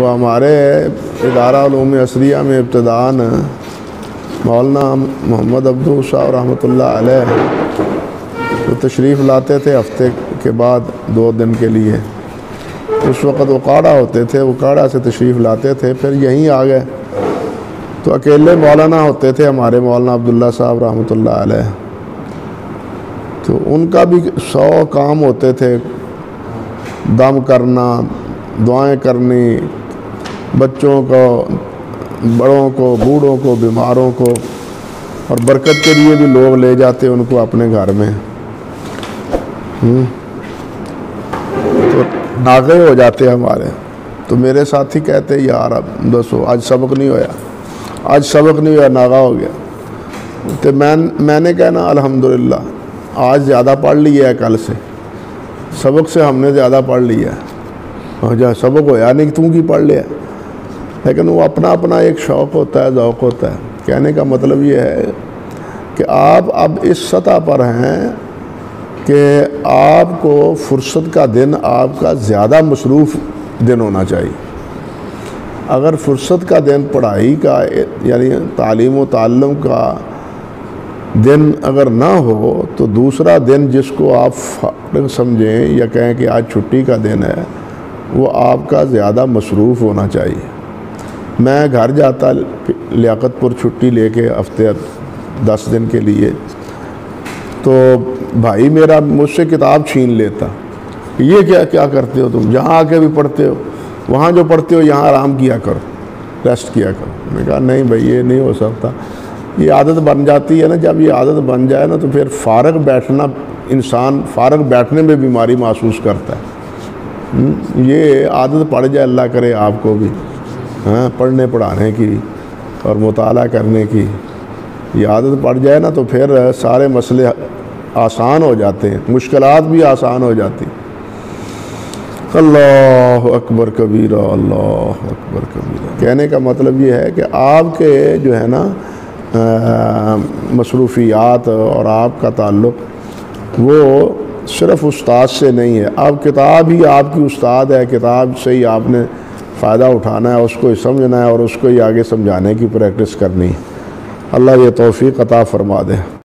वो हमारे इदारा उलूम असरिया में इब्तिदान मौलाना मोहम्मद अब्दू साहब रहमतुल्लाह अलैह तो तशरीफ़ लाते थे हफ्ते के बाद 2 दिन के लिए। उस वक़्त वो काढ़ा होते थे, वो काढ़ा से तशरीफ़ लाते थे, फिर यहीं आ गए तो अकेले मौलाना होते थे हमारे मौलाना अब्दुल्ला साहब रहमतुल्लाह अलैह। तो उनका भी 100 काम होते थे, दम करना, दुआएं करनी, बच्चों को, बड़ों को, बूढ़ों को, बीमारों को, और बरकत के लिए भी लोग ले जाते उनको अपने घर में। तो नागे हो जाते हमारे। तो मेरे साथी कहते यार अब दसो आज सबक नहीं होया, आज सबक नहीं होया, नागा हो गया। तो मैंने कहना अल्हम्दुलिल्लाह आज ज़्यादा पढ़ लिया है, कल से सबक से हमने ज़्यादा पढ़ लिया है। और जहाँ सबक होया नहीं तू की पढ़ लिया, लेकिन वो अपना अपना एक शौक़ होता है, ज़ौक़ होता है। कहने का मतलब ये है कि आप अब इस सतह पर हैं कि आपको फुर्सत का दिन आपका ज़्यादा मसरूफ़ दिन होना चाहिए। अगर फुर्सत का दिन पढ़ाई का यानी तालीम व ताल्लुम का दिन अगर ना हो तो दूसरा दिन जिसको आप फ़ारिग़ समझें या कहें कि आज छुट्टी का दिन है, वो आपका ज़्यादा मसरूफ़ होना चाहिए। मैं घर जाता लियाकतपुर छुट्टी लेके हफ्ते 10 दिन के लिए, तो भाई मेरा मुझसे किताब छीन लेता, ये क्या क्या करते हो तुम, यहाँ आके भी पढ़ते हो, वहाँ जो पढ़ते हो यहाँ आराम किया करो, रेस्ट किया करो। मैंने कहा नहीं भाई ये नहीं हो सकता। ये आदत बन जाती है ना, जब ये आदत बन जाए ना तो फिर फ़ारिग़ बैठना, इंसान फ़ारिग़ बैठने में बीमारी महसूस करता है। ये आदत पड़ जाए, अल्लाह करे आपको भी, हाँ, पढ़ने पढ़ाने की और मुताला करने की ये आदत पड़ जाए ना तो फिर सारे मसले आसान हो जाते हैं, मुश्किलात भी आसान हो जाती। अल्लाह अकबर कबीरा, अल्लाह अकबर कबीरा। कहने का मतलब ये है कि आपके जो है ना मसरूफ़ियात और आपका ताल्लुक़ वो सिर्फ़ उस्ताद से नहीं है। अब किताब ही आपकी उस्ताद है, किताब से ही आपने फ़ायदा उठाना है, उसको ही समझना है और उसको ही आगे समझाने की प्रैक्टिस करनी है। अल्लाह ये तौफ़ीक़ अता फ़रमा दे।